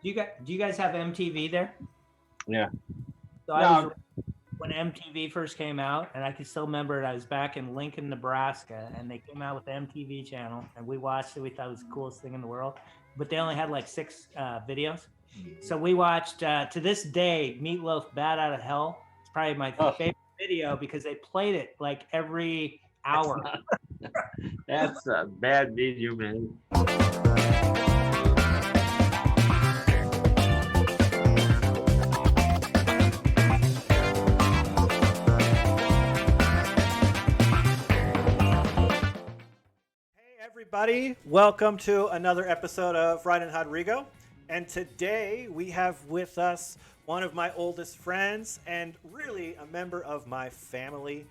Do you guys have MTV there? Yeah. So I was No. when MTV first came out, and I can still remember it. I was back in Lincoln, Nebraska, and they came out with the MTV channel, and we watched it. We thought it was the coolest thing in the world, but they only had like six videos. So we watched to this day Meatloaf "Bad Out of Hell." It's probably my Oh, favorite video because they played it like every that's hour. not. That's a bad video, man. Hey everybody, welcome to another episode of Rodrigo. And today we have with us one of my oldest friends and really a member of my family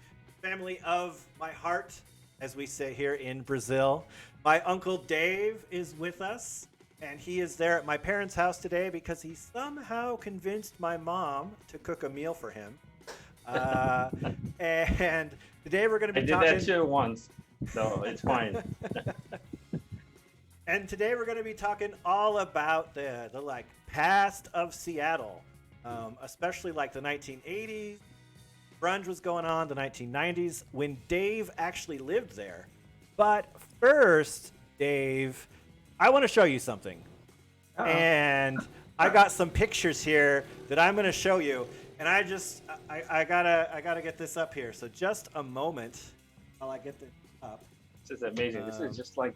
of my heart, as we say here in Brazil. My uncle Dave is with us, and he is there at my parents' house today because he somehow convinced my mom to cook a meal for him. Uh, and today we're going to I be did talking. that too once, so it's fine. And today we're going to be talking all about the like past of Seattle, especially like the 1980s. Grunge was going on, the 1990s when Dave actually lived there. But first, Dave, I want to show you something, Uh-oh. and I got some pictures here that I'm going to show you. And I gotta get this up here. So just a moment while I get this up. This is amazing. This is just like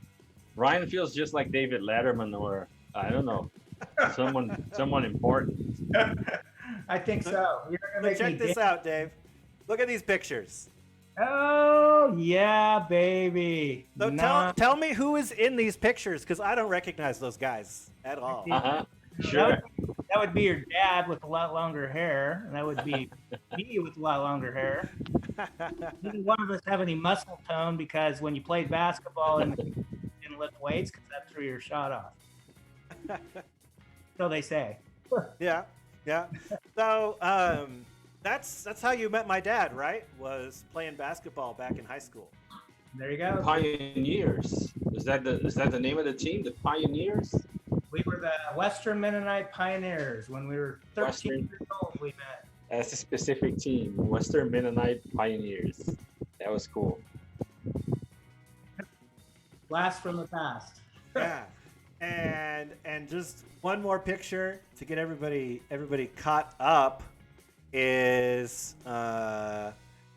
Ryan feels just like David Letterman, or I don't know, someone important. I think so. You're gonna But make check me this out, Dave. Look at these pictures. Oh yeah, baby. So Nah. tell me who is in these pictures, because I don't recognize those guys at all. Uh-huh. That Sure. that would be your dad with a lot longer hair, and that would be me with a lot longer hair. Neither one of us have any muscle tone because when you played basketball and you didn't lift weights because that threw your shot off. So they say. Yeah, yeah. So that's how you met my dad, right? Was playing basketball back in high school. There you go. Pioneers. Is that the name of the team? The Pioneers. We were the Western Mennonite Pioneers when we were 13 Western. years old. We met. That's a specific team. Western Mennonite Pioneers. That was cool. Blast from the past. Yeah. And just one more picture to get everybody caught up is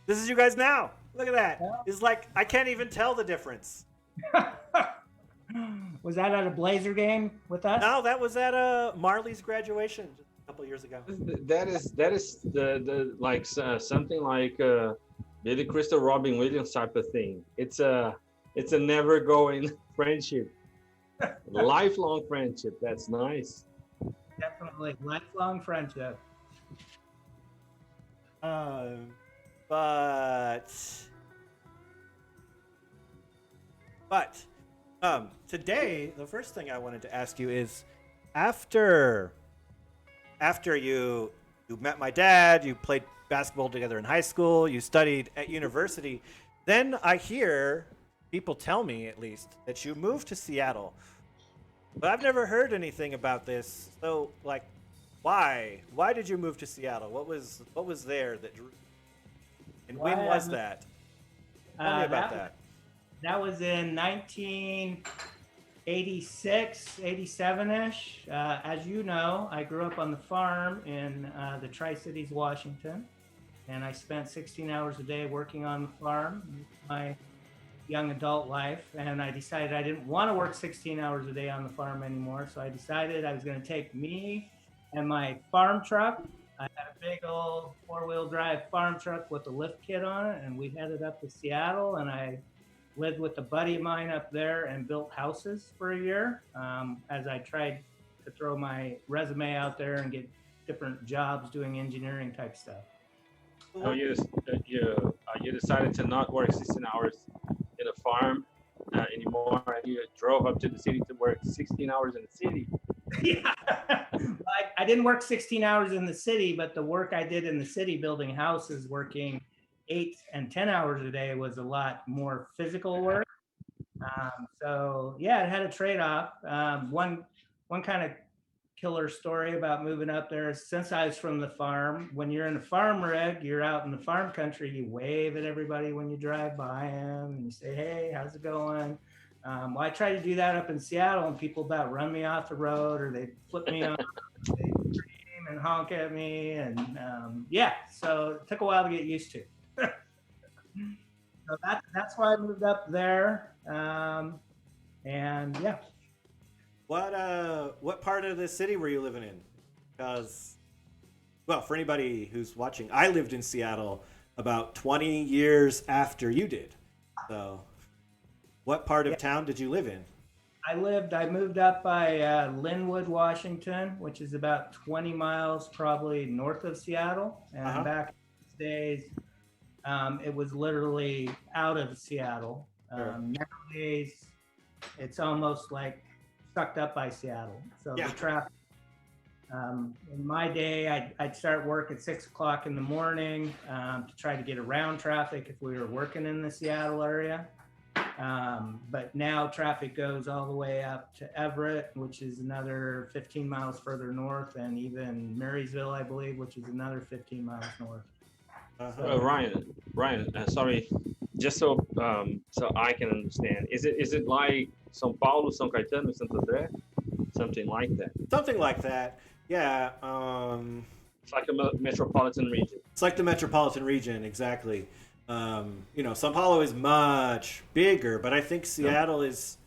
this is you guys now. Look at that. Yeah. It's like I can't even tell the difference. Was that at a Blazer game with us? No, that was at Marley's graduation just a couple years ago. That is the like something like Billy Crystal, Robin Williams type of thing. It's a never going friendship, lifelong friendship. That's nice. Definitely lifelong friendship. Um, but today the first thing I wanted to ask you is after you met my dad, you played basketball together in high school, you studied at university, then I hear people tell me at least that you moved to Seattle. But I've never heard anything about this. So like why? Why did you move to Seattle? What was there that drew? And when Why I was moved- that? Tell me about that. That was in 1986, 87-ish. As you know, I grew up on the farm in the Tri-Cities, Washington, and I spent 16 hours a day working on the farm my young adult life, and I decided I didn't want to work 16 hours a day on the farm anymore, so I decided I was going to take me and my farm truck. I had a big old four-wheel drive farm truck with a lift kit on it, and we headed up to Seattle, and I lived with a buddy of mine up there and built houses for a year as I tried to throw my resume out there and get different jobs doing engineering type stuff. So you decided to not work 16 hours in a farm anymore, and you drove up to the city to work 16 hours in the city. Yeah. I didn't work 16 hours in the city, but the work I did in the city building houses, working 8 and 10 hours a day, was a lot more physical work. So yeah, it had a trade-off. One kind of killer story about moving up there. Since I was from the farm, when you're in a farm rig, you're out in the farm country, you wave at everybody when you drive by them and you say, hey, how's it going? Well, I try to do that up in Seattle and people about run me off the road or they flip me off, they scream and honk at me. And yeah, so it took a while to get used to. So that's why I moved up there. And yeah. What part of the city were you living in? Because, well, for anybody who's watching, I lived in Seattle about 20 years after you did. So, what part of town did you live in? I moved up by Linwood, Washington, which is about 20 miles probably north of Seattle. And back in those days, it was literally out of Seattle. Nowadays, it's almost like sucked up by Seattle. So the traffic, in my day, I'd start work at 6 o'clock in the morning to try to get around traffic if we were working in the Seattle area. But now traffic goes all the way up to Everett, which is another 15 miles further north, and even Marysville, I believe, which is another 15 miles north. Ryan, sorry, just so I can understand, is it like São Paulo, São Caetano, Santo André, something like that? Something like that, yeah. It's like a metropolitan region. It's like the metropolitan region, exactly. São Paulo is much bigger, but I think Seattle is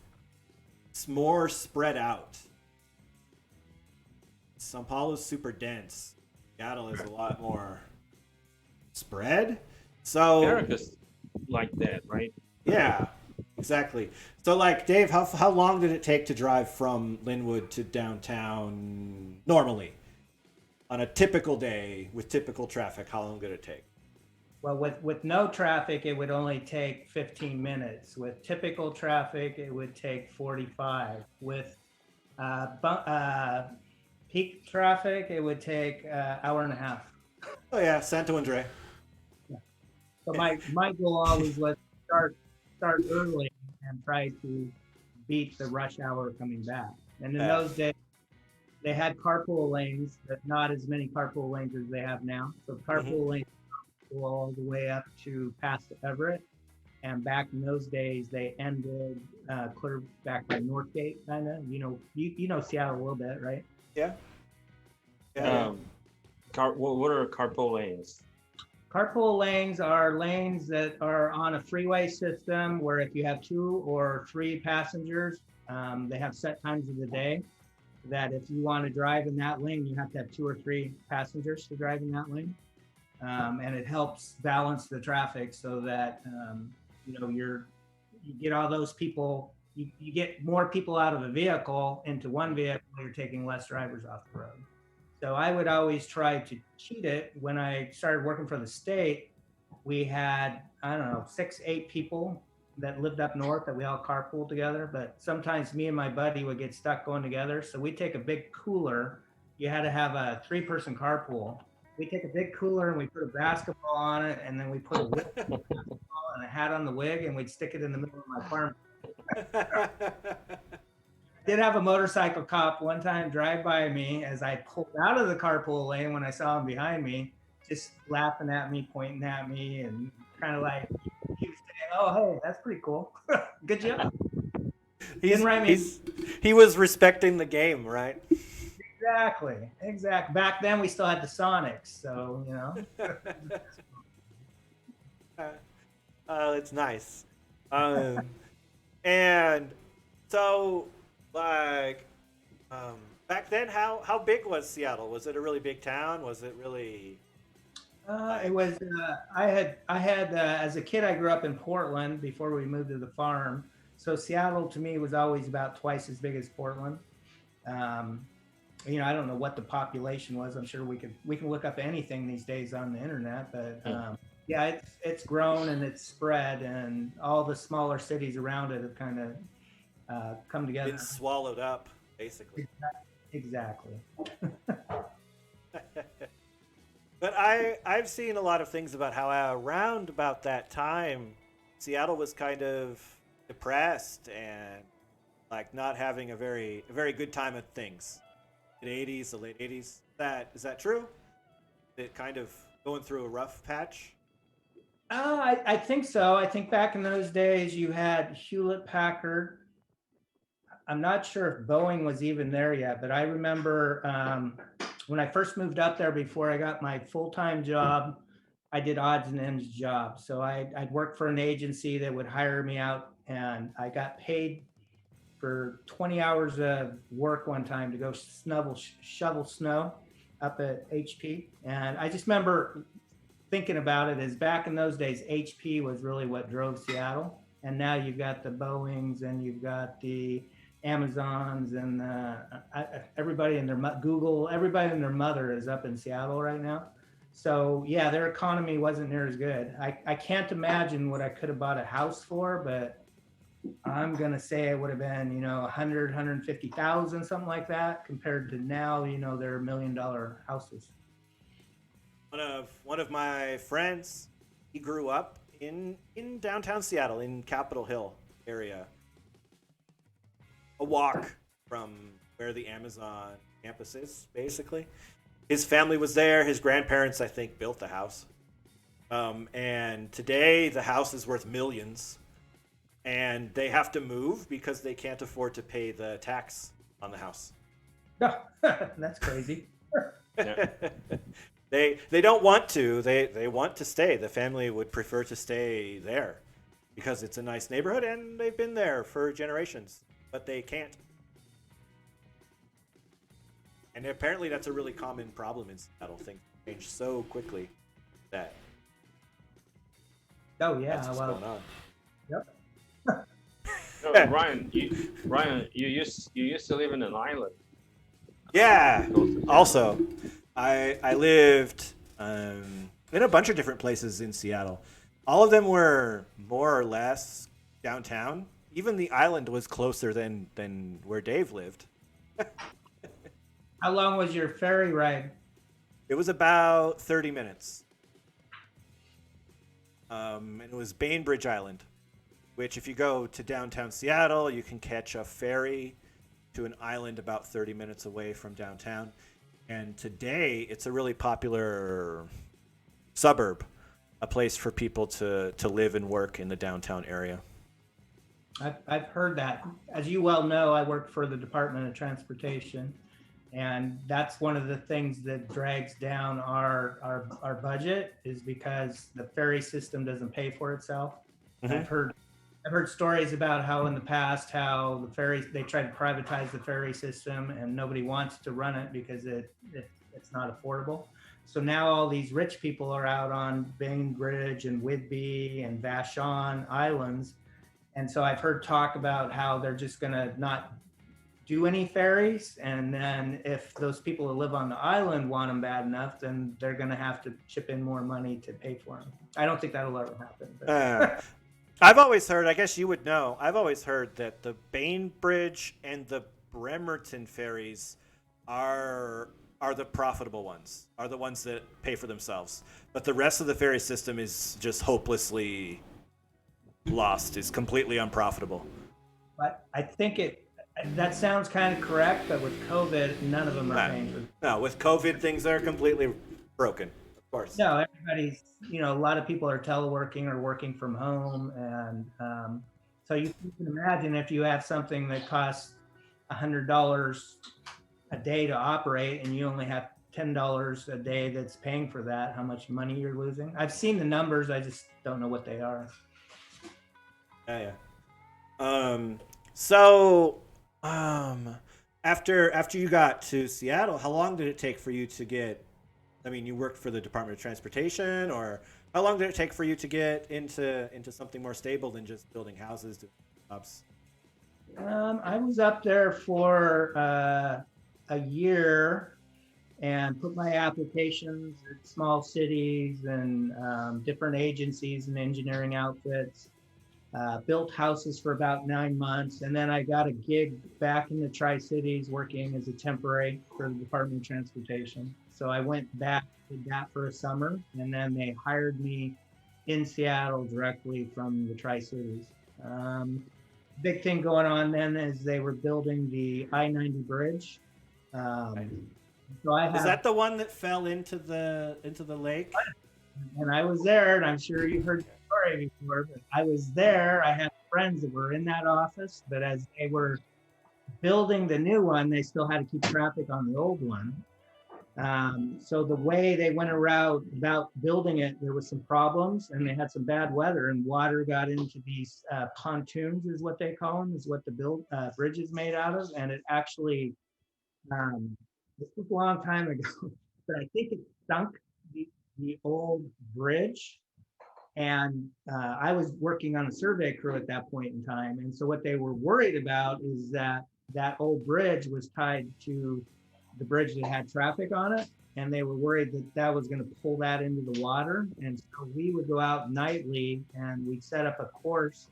more spread out. São Paulo is super dense. Seattle is a lot more spread. So America's like that, right? Yeah, exactly. So, like, Dave, how long did it take to drive from Linwood to downtown normally? On a typical day with typical traffic, how long did it take? Well, with no traffic, it would only take 15 minutes. With typical traffic, it would take 45. With peak traffic, it would take an hour and a half. Oh yeah, Santo André. So my goal always was start early and try to beat the rush hour coming back. And in those days, they had carpool lanes, but not as many carpool lanes as they have now. So carpool lanes go all the way up to past Everett. And back in those days, they ended clear back by Northgate, kind of. You know Seattle a little bit, right? Yeah. What are carpool lanes? Carpool lanes are lanes that are on a freeway system where if you have 2 or 3 passengers, they have set times of the day that if you want to drive in that lane, you have to have 2 or 3 passengers to drive in that lane. And it helps balance the traffic so that, you get all those people, you get more people out of a vehicle into one vehicle, you're taking less drivers off the road. So I would always try to cheat it. When I started working for the state, we had, 6, 8 people that lived up north that we all carpooled together. But sometimes me and my buddy would get stuck going together. So we'd take a big cooler. You had to have a 3-person carpool. We take a big cooler and we put a basketball on it. And then we put a wig on the basketball and a hat on the wig. And we'd stick it in the middle of my farm. Did have a motorcycle cop one time drive by me as I pulled out of the carpool lane when I saw him behind me, just laughing at me, pointing at me, and kind of like he was saying, "Oh, hey, that's pretty cool. Good job." He was respecting the game, right? Exactly. Back then, we still had the Sonics, so It's nice. And so. Back then, how big was Seattle? Was it a really big town? Was it really? It was. I had as a kid, I grew up in Portland before we moved to the farm. So Seattle to me was always about twice as big as Portland. I don't know what the population was. I'm sure we can look up anything these days on the internet, but yeah, it's grown and it's spread, and all the smaller cities around it have kind of come together. Been swallowed up, basically. Exactly. But I've seen a lot of things about how around about that time, Seattle was kind of depressed and like not having a very good time at things. mid-'80s, the late '80s. Is that true? It kind of going through a rough patch. I think so. I think back in those days, you had Hewlett Packard. I'm not sure if Boeing was even there yet, but I remember when I first moved up there before I got my full-time job, I did odds and ends jobs. So I'd work for an agency that would hire me out, and I got paid for 20 hours of work one time to go shovel snow up at HP. And I just remember thinking about it as back in those days, HP was really what drove Seattle. And now you've got the Boeings and you've got the Amazons and everybody and their Google, everybody and their mother is up in Seattle right now. So yeah, their economy wasn't near as good. I can't imagine what I could have bought a house for, but I'm gonna say it would have been, 100, 150,000, something like that, compared to now, they're $1 million houses. One of my friends, he grew up in downtown Seattle, in Capitol Hill area. A walk from where the Amazon campus is, basically. His family was there. His grandparents, I think, built the house. And today, the house is worth millions. And they have to move because they can't afford to pay the tax on the house. That's crazy. Yeah. They don't want to. They want to stay. The family would prefer to stay there because it's a nice neighborhood and they've been there for generations, but they can't. And apparently that's a really common problem in Seattle. Things change so quickly that Oh yeah, that's what's going on. Yep. No, Ryan, you used to live in an island. Yeah. Also, I lived in a bunch of different places in Seattle. All of them were more or less downtown. Even the island was closer than where Dave lived. How long was your ferry ride? It was about 30 minutes. And it was Bainbridge Island, which if you go to downtown Seattle, you can catch a ferry to an island about 30 minutes away from downtown. And today, it's a really popular suburb, a place for people to live and work in the downtown area. I've heard that. As you well know, I work for the Department of Transportation, and that's one of the things that drags down our budget is because the ferry system doesn't pay for itself. Mm-hmm. I've heard stories about how in the past, how the ferries, they tried to privatize the ferry system and nobody wants to run it because it's not affordable. So now all these rich people are out on Bainbridge and Whidbey and Vashon Islands. And so I've heard talk about how they're just gonna not do any ferries. And then if those people who live on the island want them bad enough, then they're gonna have to chip in more money to pay for them. I don't think that'll ever happen. But. I've always heard, I guess you would know, I've always heard that the Bainbridge and the Bremerton ferries are the profitable ones, are the ones that pay for themselves. But the rest of the ferry system is just hopelessly lost, is completely unprofitable. But I think that sounds kind of correct, but with COVID, none of them are paying for it. No, with COVID, things are completely broken, of course. No, everybody's, a lot of people are teleworking or working from home. And so you can imagine if you have something that costs $100 a day to operate and you only have $10 a day that's paying for that, how much money you're losing. I've seen the numbers, I just don't know what they are. Yeah. So after you got to Seattle, how long did it take for you to get, you worked for the Department of Transportation, or how long did it take for you to get into something more stable than just building houses, doing jobs? I was up there for a year and put my applications at small cities and different agencies and engineering outfits. Built houses for about 9 months, and then I got a gig back in the Tri-Cities working as a temporary for the Department of Transportation. So I went back to that for a summer, and then they hired me in Seattle directly from the Tri-Cities. Big thing going on then is they were building the I-90 bridge, So I Is have, that the one that fell into the lake? and I was there, and I'm sure you've heard the story before, but I was there. I had friends that were in that office, but as they were building the new one, they still had to keep traffic on the old one. So the way they went around about building it, there was some problems, and they had some bad weather, and water got into these pontoons, is what they call them, is what the bridge is made out of, and it actually, this was a long time ago, but I think it sunk the old bridge. And I was working on a survey crew at that point in time, and so what they were worried about is that that old bridge was tied to the bridge that had traffic on it, and they were worried that that was going to pull that into the water. And so we would go out nightly and we'd set up a course,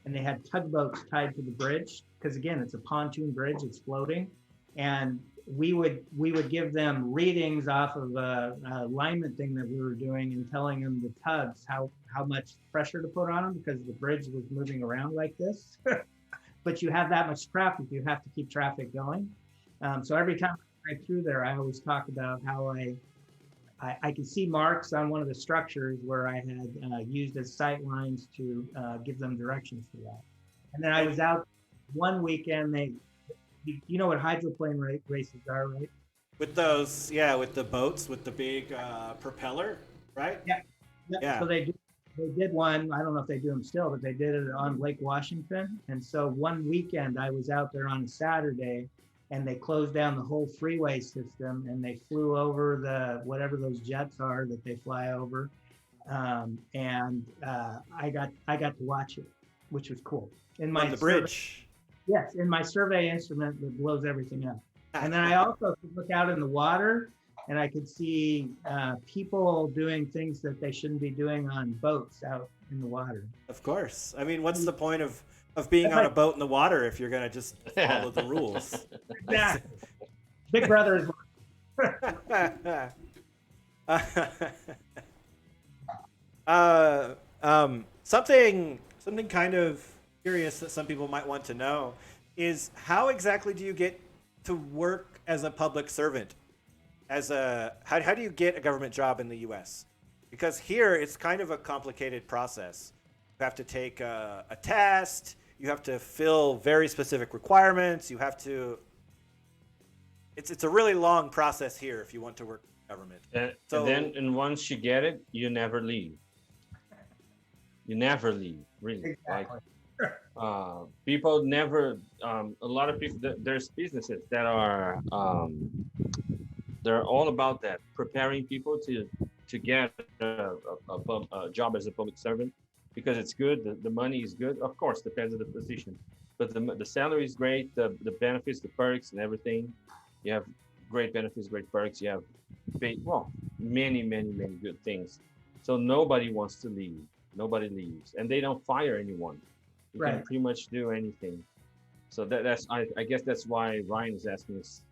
and they had tugboats tied to the bridge because, again, it's a pontoon bridge, it's floating, and we would give them readings off of a alignment thing that we were doing and telling them the tugs how much pressure to put on them because the bridge was moving around like this. But you have that much traffic, you have to keep traffic going. So every time I drive through there, I always talk about how I could see marks on one of the structures where I had used as sight lines to give them directions for that. And then I was out one weekend. You know what hydroplane races are, right? With those, yeah, with the boats with the big propeller, right? Yeah. Yeah. So they did one. I don't know if they do them still, but they did it on Lake Washington. And so one weekend I was out there on a Saturday, and they closed down the whole freeway system, and they flew over the whatever those jets are that they fly over, and I got to watch it, which was cool. In my On the bridge. Yes, in my survey instrument that blows everything up. And then I also could look out in the water, and I could see people doing things that they shouldn't be doing on boats out in the water. Of course. I mean, what's the point of being on a boat in the water if you're gonna just follow the rules? Exactly. Big Brother is. Something kind of curious that some people might want to know is how exactly do you get to work as a public servant? How do you get a government job in the U.S.? Because here it's kind of a complicated process. You have to take a test. You have to fill very specific requirements. You have to. It's a really long process here if you want to work in government. And once you get it, you never leave. You never leave, really. Exactly. People never. A lot of people. There's businesses that are. They're all about that, preparing people to get a job as a public servant, because it's good. The money is good. Of course, depends on the position, but the salary is great. The benefits, the perks, and everything. You have great benefits, great perks. You have many good things. So nobody wants to leave. Nobody leaves, and they don't fire anyone. You can pretty much do anything. So that's I guess that's why Ryan is asking us.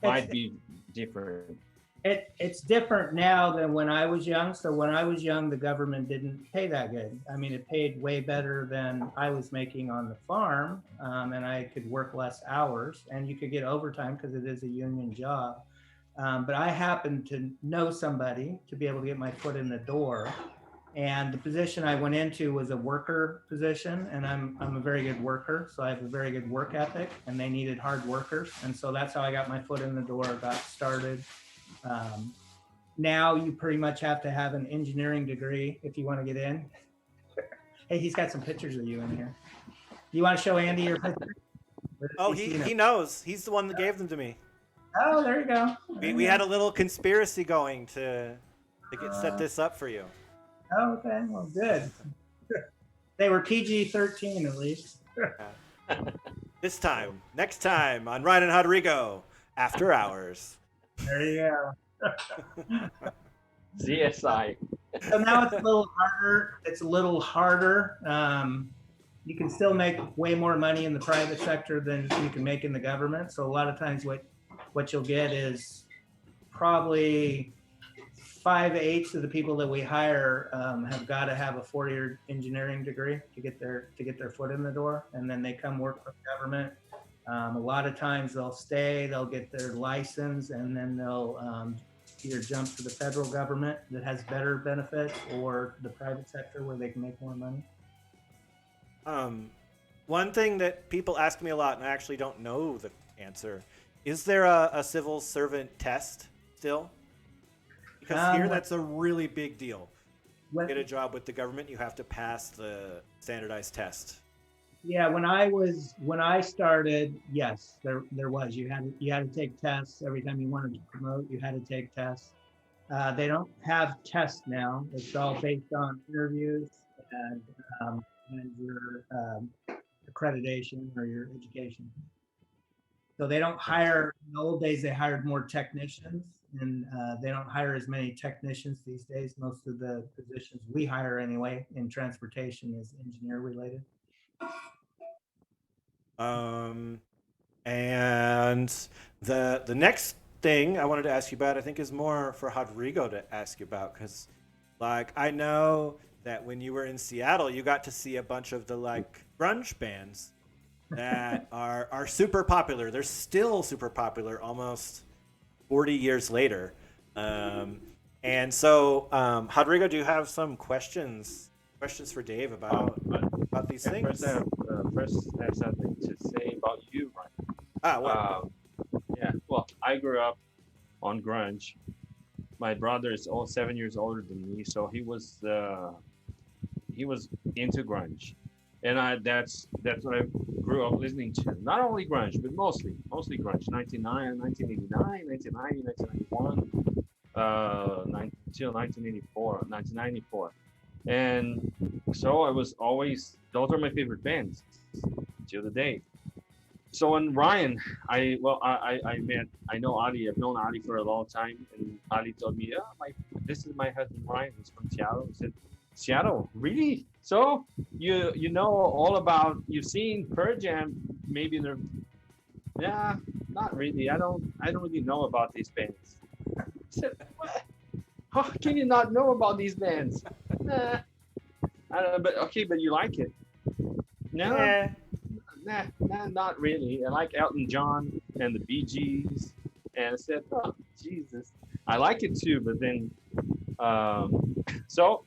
Might be different. It's different now than when I was young. So when I was young, the government didn't pay that good. I mean, it paid way better than I was making on the farm, and I could work less hours, and you could get overtime because it is a union job. But I happened to know somebody to be able to get my foot in the door. And the position I went into was a worker position, and I'm a very good worker, so I have a very good work ethic, and they needed hard workers, and so that's how I got my foot in the door, got started. Now you pretty much have to have an engineering degree if you want to get in. Hey, he's got some pictures of you in here. Do you want to show Andy your picture? Oh, he knows. He's the one that gave them to me. Oh, there you go. We had a little conspiracy going to set this up for you. Oh, okay. Well, good. They were PG-13 at least. Next time on Ryan and Rodrigo, After Hours. There you go. CSI. So now it's a little harder. It's a little harder. You can still make way more money in the private sector than you can make in the government. So a lot of times what you'll get is probably 5/8 of the people that we hire have got to have a 4-year engineering degree to get their foot in the door, and then they come work for the government. A lot of times they'll stay, they'll get their license, and then they'll either jump to the federal government that has better benefits or the private sector where they can make more money. One thing that people ask me a lot, and I actually don't know the answer, is there a civil servant test still? Because here that's a really big deal. To get a job with the government, you have to pass the standardized test. Yeah, when I started, yes, there was. You had to take tests every time you wanted to promote. You had to take tests. They don't have tests now. It's all based on interviews and your accreditation or your education. So they don't hire. In the old days, they hired more technicians, and they don't hire as many technicians these days. Most of the positions we hire anyway in transportation is engineer related. And the next thing I wanted to ask you about, I think, is more for Rodrigo to ask you about, because like I know that when you were in Seattle, you got to see a bunch of the like grunge bands that are super popular. They're still super popular almost 40 years later. And so, Rodrigo, do you have some questions for Dave about these things? First, I have something to say about you, Ryan. What? Yeah, well, I grew up on grunge. My brother is 7 years older than me, so he was into grunge, and that's what I grew up listening to. Not only grunge, but mostly grunge. 1989, 1990, 1991, till 1994. And so I was always, those are my favorite bands till the day. So when Ryan, I know Ali. I've known Ali for a long time, and Ali told me, this is my husband Ryan. He's from Seattle. He said, Seattle, really? So you know all about? You've seen Pearl Jam? Maybe they're, yeah, not really. I don't really know about these bands. I said, what? How can you not know about these bands? Nah, I don't know, but okay, but you like it? No. Yeah. Nah, not really. I like Elton John and the Bee Gees, and I said, oh, Jesus, I like it too. But then, so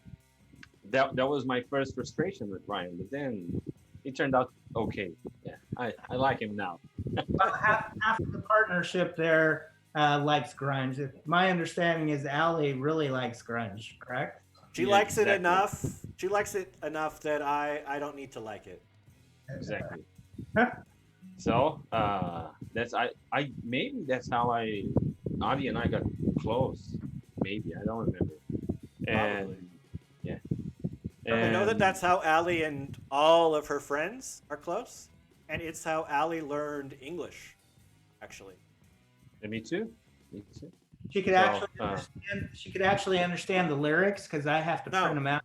that was my first frustration with Ryan. But then it turned out okay. Yeah, I like him now. About half of the partnership there likes grunge. My understanding is Ali really likes grunge, correct? She likes it enough. She likes it enough that I don't need to like it. Exactly. So that's maybe that's how Adi and I got close. Maybe I don't remember. And Probably. yeah. I know that that's how Allie and all of her friends are close, and it's how Allie learned English, actually. And me too. She could actually understand the lyrics because I have to print them out.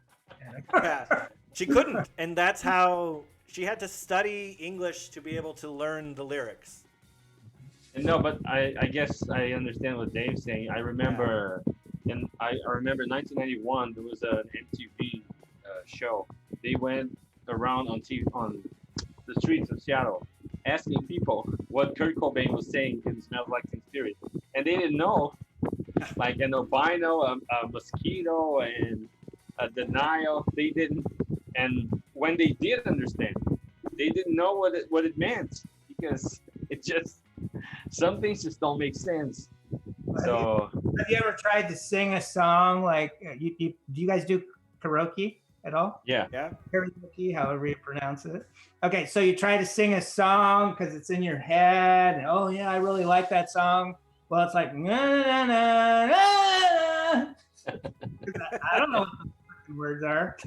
Yeah, she couldn't, and that's how she had to study English to be able to learn the lyrics. No, but I guess I understand what Dave's saying. I remember, I remember 1991 there was an MTV show. They went around on TV on the streets of Seattle, asking people what Kurt Cobain was saying in "Smells Like Teen Spirit," and they didn't know, like an albino, a mosquito, and a denial. They didn't, and when they did understand, they didn't know what it meant because it just some things just don't make sense. So have you ever tried to sing a song like do you guys do karaoke at all? Yeah. Karaoke, however you pronounce it. Okay, so you try to sing a song because it's in your head. And, oh yeah, I really like that song. Well, it's like na, na, na, na. I don't know what the words are.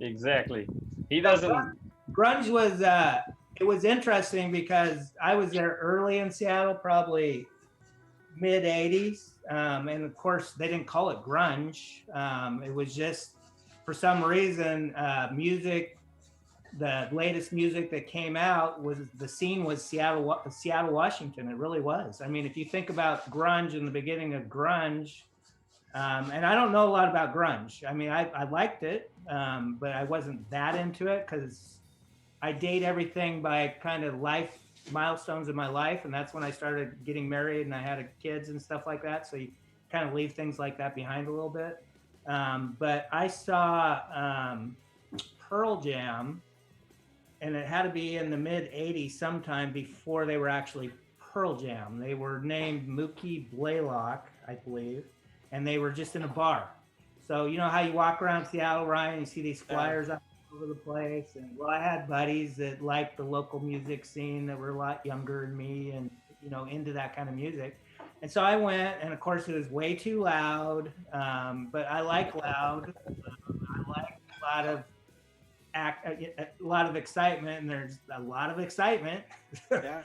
Exactly. He doesn't. Grunge was it was interesting because I was there early in Seattle, probably mid 80s. And of course they didn't call it grunge. It was just, for some reason, music, the latest music that came out was, the scene was Seattle, Washington. It really was. I mean, if you think about grunge and the beginning of grunge, and I don't know a lot about grunge. I mean, I liked it, but I wasn't that into it because I date everything by kind of life milestones in my life, and that's when I started getting married and I had kids and stuff like that. So you kind of leave things like that behind a little bit. But I saw Pearl Jam, and it had to be in the mid '80s, sometime before they were actually Pearl Jam. They were named Mookie Blaylock, I believe, and they were just in a bar. So you know how you walk around Seattle, Ryan, you see these flyers all over the place. And well, I had buddies that liked the local music scene that were a lot younger than me, and into that kind of music. And so I went, and of course it was way too loud. But I like loud. I like a lot of a lot of excitement, and there's a lot of excitement. Yeah.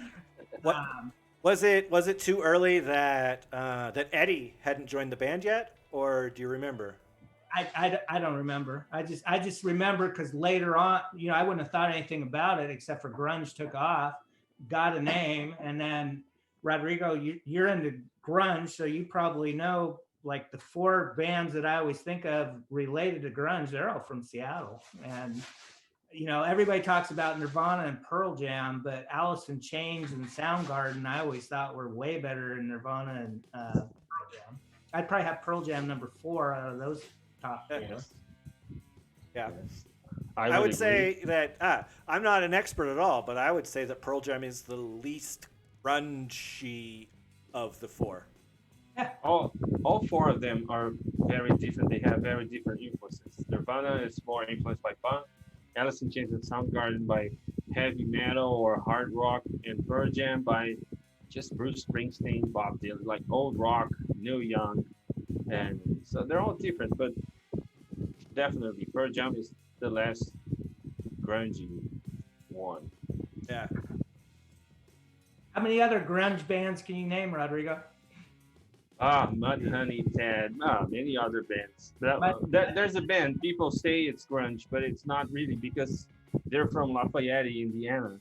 What was it? Was it too early that that Eddie hadn't joined the band yet, or do you remember? I don't remember. I just remember because later on, I wouldn't have thought anything about it except for grunge took off, got a name, and then Rodrigo, you're into grunge, so you probably know like the four bands that I always think of related to grunge. They're all from Seattle, and everybody talks about Nirvana and Pearl Jam, but Alice in Chains and Soundgarden, I always thought were way better than Nirvana and Pearl Jam. I'd probably have Pearl Jam number 4 out of those top bands. Yeah. Yes. I would say that I'm not an expert at all, but I would say that Pearl Jam is the least grungy of the 4. all four of them are very different. They have very different influences. Nirvana is more influenced by punk. Alice in Chains and Soundgarden by heavy metal or hard rock, and Pearl Jam by just Bruce Springsteen, Bob Dylan, like old rock, Neil Young, and so they're all different. But definitely, Pearl Jam is the less grungy one. Yeah. How many other grunge bands can you name, Rodrigo? Mudhoney, Ted, many other bands. There's a band, people say it's grunge, but it's not really because they're from Lafayette, Indiana.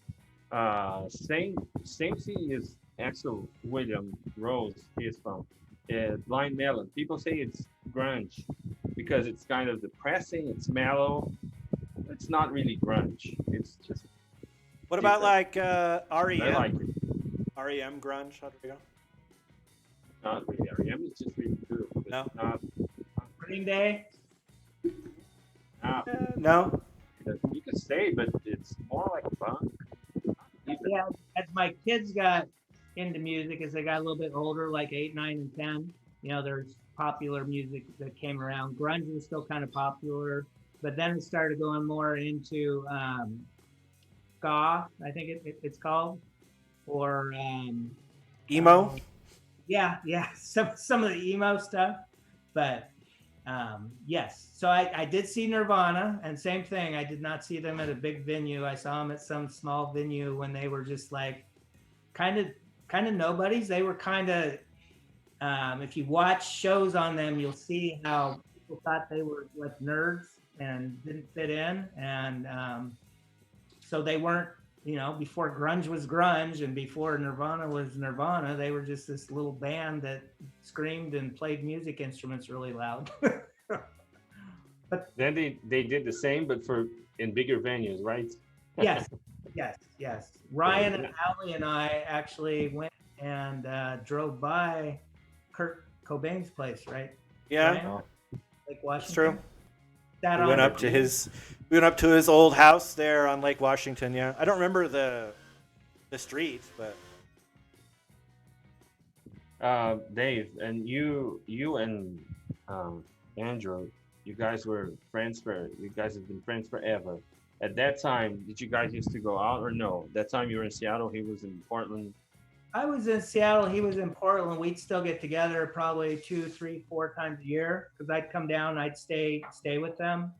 Same city is Axel William Rose is from. Blind Melon. People say it's grunge because it's kind of depressing, it's mellow. It's not really grunge. It's just. What about like I REM? like it. REM grunge, Rodrigo? Not really. REM is just really good. But No. Not, Green Day? No. you could say, but it's more like punk. Yeah, as my kids got into music, as they got a little bit older, like 8, 9, and 10, there's popular music that came around. Grunge was still kind of popular, but then it started going more into ska, I think it's called, or Emo? yeah, some of the emo stuff, but yes. So I did see Nirvana, and same thing. I did not see them at a big venue. I saw them at some small venue when they were just like kind of nobodies. They were kind of, if you watch shows on them, you'll see how people thought they were like nerds and didn't fit in, and so they weren't. Before grunge was grunge and before Nirvana was Nirvana, they were just this little band that screamed and played music instruments really loud. But then they did the same, but in bigger venues, right? yes. Ryan and Allie and I actually went and drove by Kurt Cobain's place, right? Yeah. Ryan? Lake Washington. That's true. That We went up to his old house there on Lake Washington. Yeah, I don't remember the street, but Dave, and you and Andrew, you guys were friends you guys have been friends forever. At that time, did you guys used to go out or no? That time you were in Seattle, he was in Portland. I was in Seattle. He was in Portland. We'd still get together probably 2, 3, 4 times a year because I'd come down. I'd stay with them.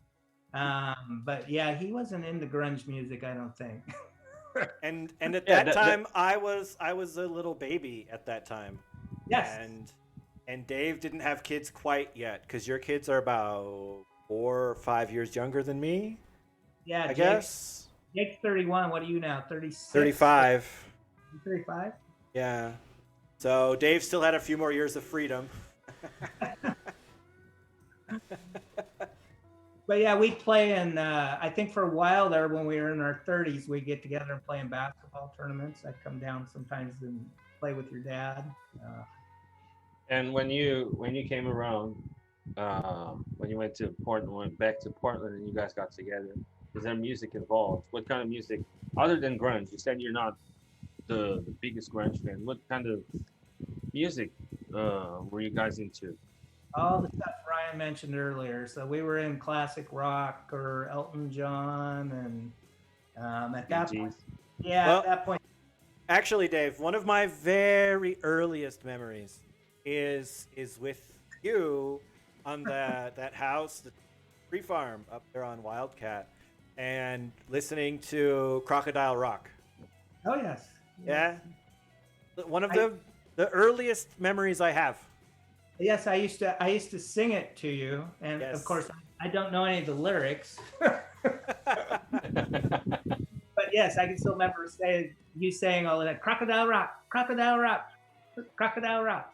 But yeah, he wasn't into grunge music, I don't think. and at that time, I was a little baby at that time. Yes. And Dave didn't have kids quite yet because your kids are about 4 or 5 years younger than me. Yeah, I guess. Jake's 31. What are you now? 36. 35. 35. Yeah. So Dave still had a few more years of freedom. But yeah, we play in. I think for a while there, when we were in our 30s, we get together and play in basketball tournaments. I'd come down sometimes and play with your dad. And when you came around, when you went to Portland, went back to Portland, and you guys got together, is there music involved? What kind of music, other than grunge? You said you're not the biggest grunge fan. What kind of music were you guys into? All the stuff Ryan mentioned earlier. So we were in classic rock or Elton John, and at that point, BGs? yeah, at that point, Actually, Dave, one of my very earliest memories is with you on that house, the tree farm up there on Wildcat, and listening to Crocodile Rock. oh yes, Yeah, one of the earliest memories I have. yes, I used to sing it to you, and Yes. of course I don't know any of the lyrics, but yes, I can still remember you saying all of that. Crocodile Rock, Crocodile Rock, Crocodile Rock.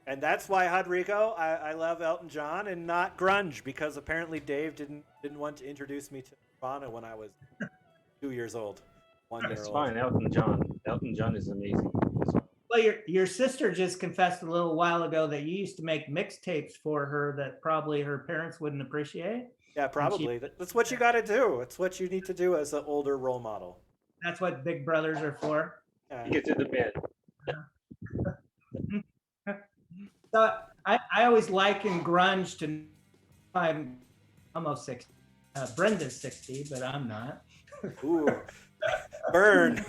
And that's why, Rodrigo, I love Elton John and not grunge, because apparently Dave didn't want to introduce me to Nirvana when I was 2 years old, 1 year It's old. fine. Elton John. Elton John is amazing as well. Well, your sister just confessed a little while ago that you used to make mixtapes for her that probably her parents wouldn't appreciate. Yeah, probably. That's what you got to do. It's what you need to do as an older role model. That's what big brothers are for. Yeah. You get to the bed. So I always liken grunge to, I'm almost 60. Brenda's 60, but I'm not. Ooh, burn.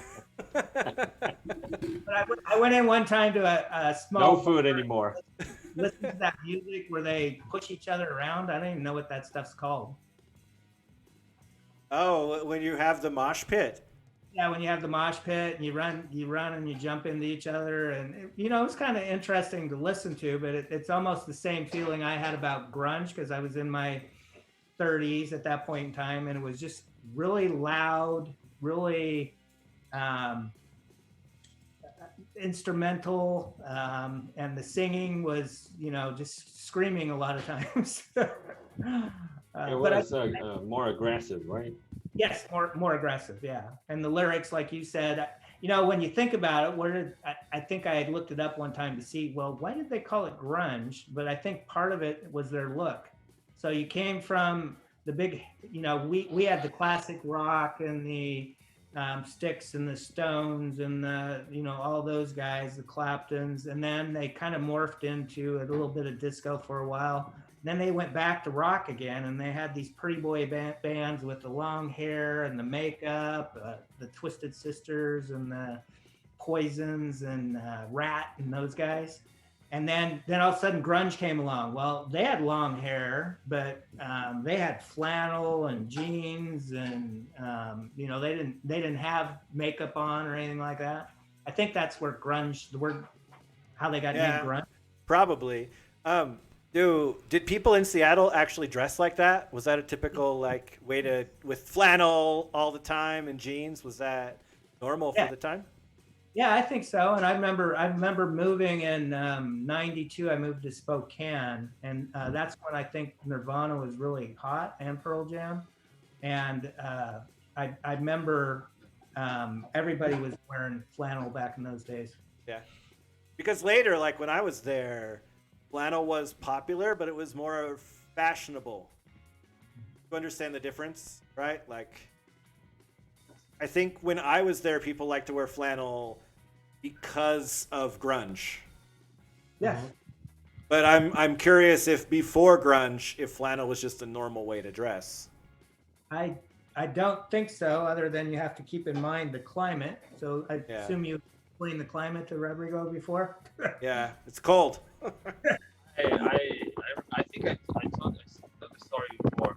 But I went in one time to a No small food anymore. listen to that music where they push each other around. I don't even know what that stuff's called. Oh, when you have the mosh pit. Yeah, when you have the mosh pit and you run and you jump into each other, and it's kind of interesting to listen to, but it's almost the same feeling I had about grunge, because I was in my 30s at that point in time, and it was just really loud, really instrumental, and the singing was just screaming a lot of times. It was more aggressive, right? Yes, more aggressive, yeah. And the lyrics, like you said, when you think about it, I think I had looked it up one time to see, well, why did they call it grunge? But I think part of it was their look. So you came from the big, we had the classic rock and the Styx and the Stones and the, all those guys, the Claptons, and then they kind of morphed into a little bit of disco for a while. Then they went back to rock again, and they had these pretty boy bands with the long hair and the makeup, the Twisted Sisters and the Poisons and Rat and those guys. And then all of a sudden grunge came along. Well, they had long hair, but they had flannel and jeans, and they didn't have makeup on or anything like that. I think that's where grunge, the word, how they got named grunge. Probably. Did people in Seattle actually dress like that? Was that a typical way with flannel all the time and jeans? Was that normal for the time? Yeah, I think so. And I remember moving in '92. I moved to Spokane, and that's when I think Nirvana was really hot, and Pearl Jam. And I remember everybody was wearing flannel back in those days. Yeah, because later, when I was there, flannel was popular, but it was more fashionable. You understand the difference, right? I think when I was there, people liked to wear flannel because of grunge. Yes. But I'm curious if before grunge, if flannel was just a normal way to dress. I don't think so, other than you have to keep in mind the climate. So I assume you explained the climate to Rodrigo before? Yeah, it's cold. I think I told the story before,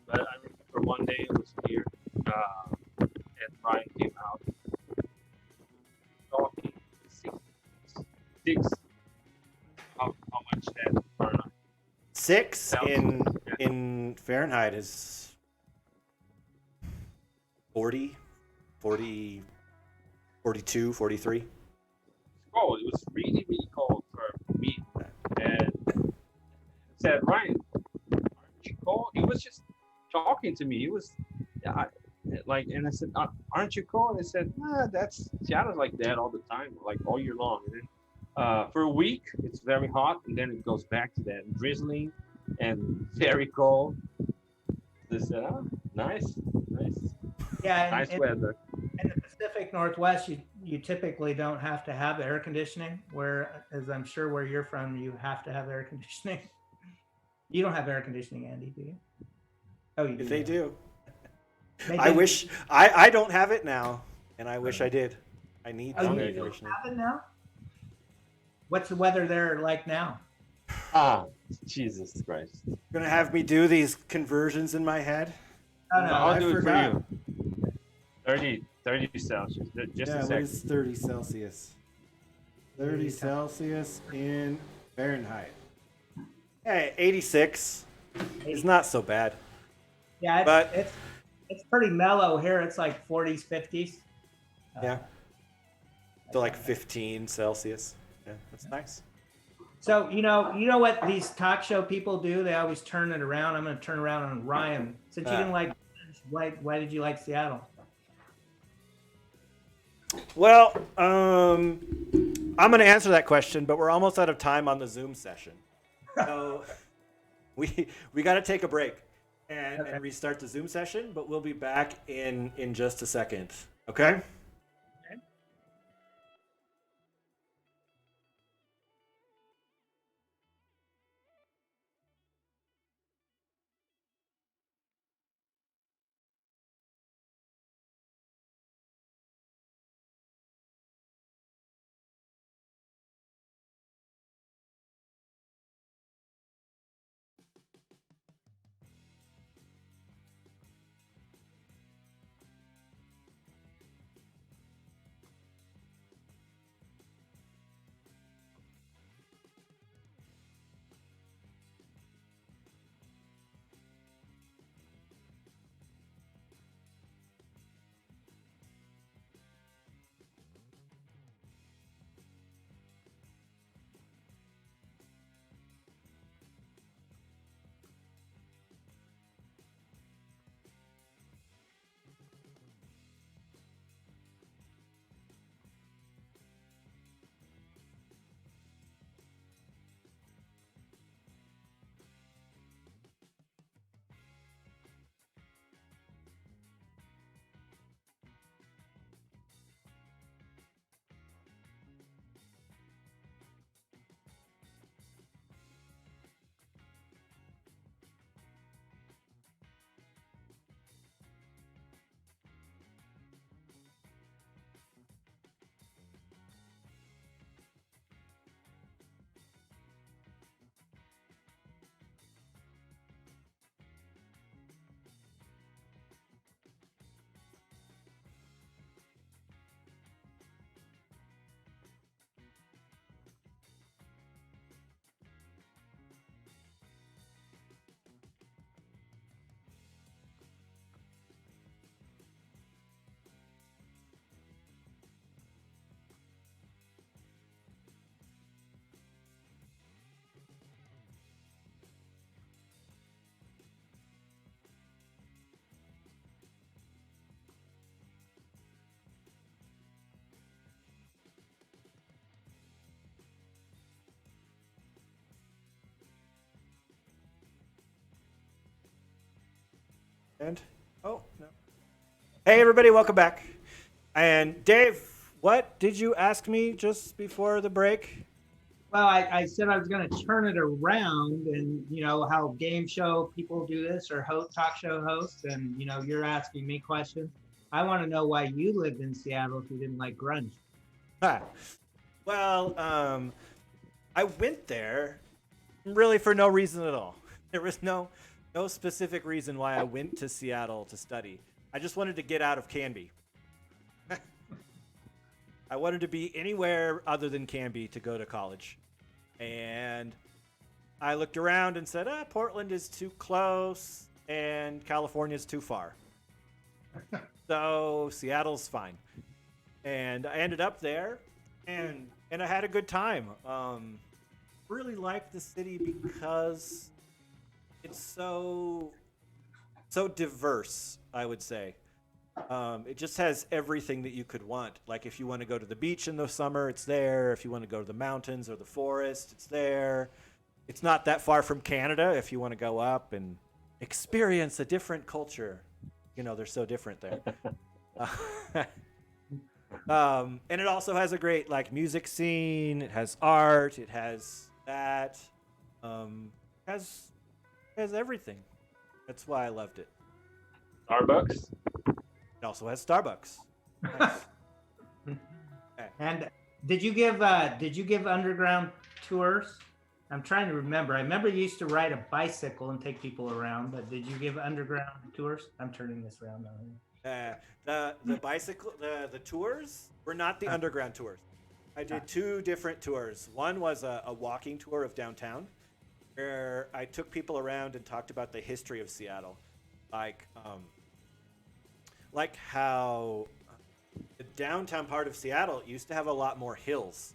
but I remember one day it was weird, and Ryan came out talking six how much that Fahrenheit? 6 in Fahrenheit is 40, 42, 43. It's cold. It was really, really cold for me. And said, Ryan, aren't cold? He was just talking to me. He was, I, and I said, aren't you cold? They said, nah, that's Seattle's like that all the time, like all year long. And then for a week, it's very hot, and then it goes back to that drizzling and very cold. They said, oh, nice, Yeah, nice and weather. in the Pacific Northwest, you typically don't have to have air conditioning. Where, as I'm sure where you're from, you have to have air conditioning. You don't have air conditioning, Andy, do you? Oh, you do. If they do. They I did- wish I don't have it now, and I wish I did. I need Oh, some you air don't conditioning. have it now? What's the weather there like now? Ah, Jesus Christ. You're gonna have me do these conversions in my head? Oh, no, I'll I do it forgot. for you. 30 Celsius. Just a What second. is 30 Celsius? 30 Celsius in Fahrenheit. Hey, 86 is not so bad. Yeah, But- it's pretty mellow here. It's like 40s, 50s. Yeah. So like 15 Celsius. Yeah, that's nice. So you know what these talk show people do? They always turn it around. I'm going to turn around on Ryan. Since you didn't like, why did you like Seattle? Well, I'm going to answer that question, but we're almost out of time on the Zoom session. So we got to take a break and restart the Zoom session, but we'll be back in just a second. Okay? And oh no. Hey everybody, welcome back. And Dave, what did you ask me just before the break? Well, I said I was going to turn it around, and you know how game show people do this, or talk show hosts, and you know you're asking me questions. I want to know why you lived in Seattle if you didn't like grunge. Well, I went there really for no reason at all. There was no specific reason why I went to Seattle to study. I just wanted to get out of Canby. I wanted to be anywhere other than Canby to go to college. And I looked around and said, Portland is too close and California is too far. So Seattle's fine. And I ended up there and I had a good time. Really liked the city because it's so diverse, I would say. It just has everything that you could want. Like if you want to go to the beach in the summer, it's there. If you want to go to the mountains or the forest, it's there. It's not that far from Canada if you want to go up and experience a different culture. You know, they're so different there. And it also has a great like music scene. It has art. It has that. Has everything. That's why I loved it. Starbucks. It also has Starbucks. Nice. Okay. And did you give underground tours? I'm trying to remember. I remember you used to ride a bicycle and take people around, but did you give underground tours? I'm turning this around now. The bicycle the tours were not the underground tours. I did two different tours. One was a walking tour of downtown, where I took people around and talked about the history of Seattle, like how the downtown part of Seattle used to have a lot more hills,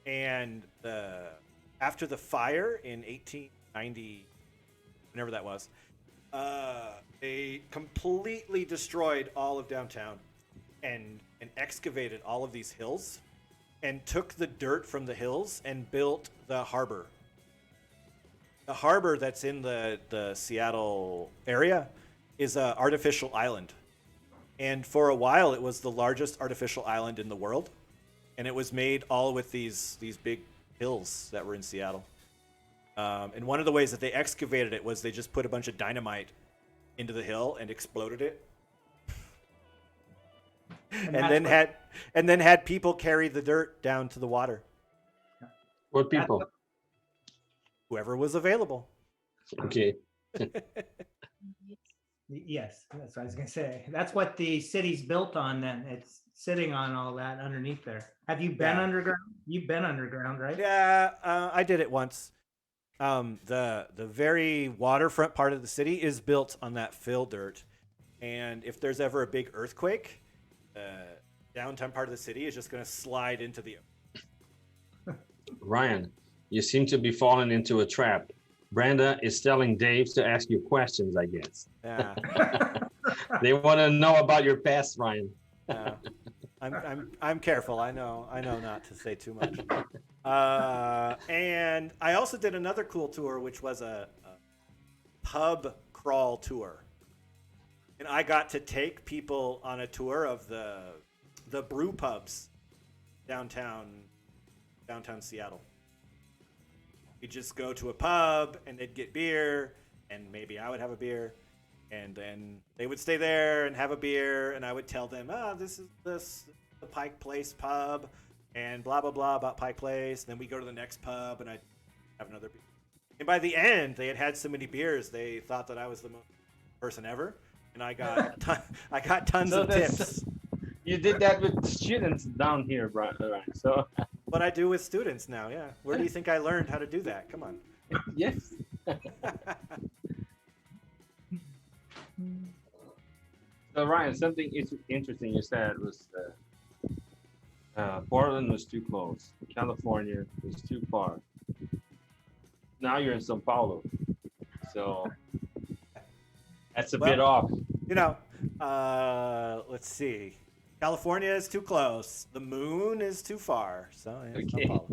and after the fire in 1890, whenever that was, they completely destroyed all of downtown and excavated all of these hills and took the dirt from the hills and built the harbor. The harbor that's in the Seattle area is an artificial island. And for a while, it was the largest artificial island in the world. And it was made all with these big hills that were in Seattle. And one of the ways that they excavated it was they just put a bunch of dynamite into the hill and exploded it. and then had people carry the dirt down to the water. What people? Whoever was available. Okay. Yes, that's what I was gonna say. That's what the city's built on. Then it's sitting on all that underneath there. Have you been underground? You've been underground, right? Yeah, I did it once. The very waterfront part of the city is built on that fill dirt, and if there's ever a big earthquake, the downtown part of the city is just going to slide into the. Ryan, you seem to be falling into a trap. Brenda is telling Dave to ask you questions, I guess. Yeah. They want to know about your past, Ryan. I'm careful. I know not to say too much. And I also did another cool tour, which was a pub crawl tour. And I got to take people on a tour of the brew pubs downtown Seattle. We'd just go to a pub and they'd get beer, and maybe I would have a beer, and then they would stay there and have a beer, and I would tell them, this is the Pike Place pub, and blah blah blah about Pike Place. And then we go to the next pub, and I'd have another beer. And by the end, they had so many beers, they thought that I was the most person ever, and I got tons of tips. You did that with students down here, Brian. So What I do with students now, yeah. Where do you think I learned how to do that? Come on. yes. So Ryan, something interesting you said was Portland was too close. California was too far. Now you're in São Paulo, so that's a bit off. You know, let's see. California is too close. The moon is too far. So yeah, Okay. São Paulo.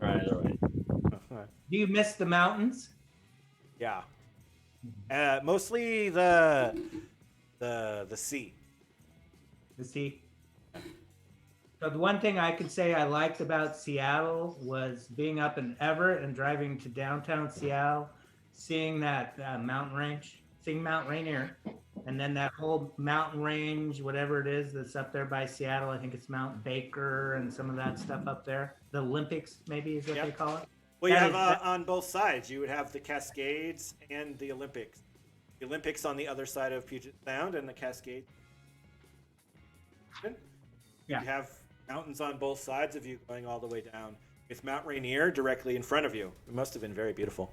All right. Do you miss the mountains? Yeah. Mostly the sea. The sea. So the one thing I could say I liked about Seattle was being up in Everett and driving to downtown Seattle, seeing that mountain range, seeing Mount Rainier, and then that whole mountain range, whatever it is that's up there by Seattle. I think it's Mount Baker and some of that stuff up there. The Olympics, maybe, is what they call it. Well, you have on both sides. You would have the Cascades and the Olympics. The Olympics on the other side of Puget Sound, and the Cascades. Yeah. You have mountains on both sides of you going all the way down, with Mount Rainier directly in front of you. It must have been very beautiful.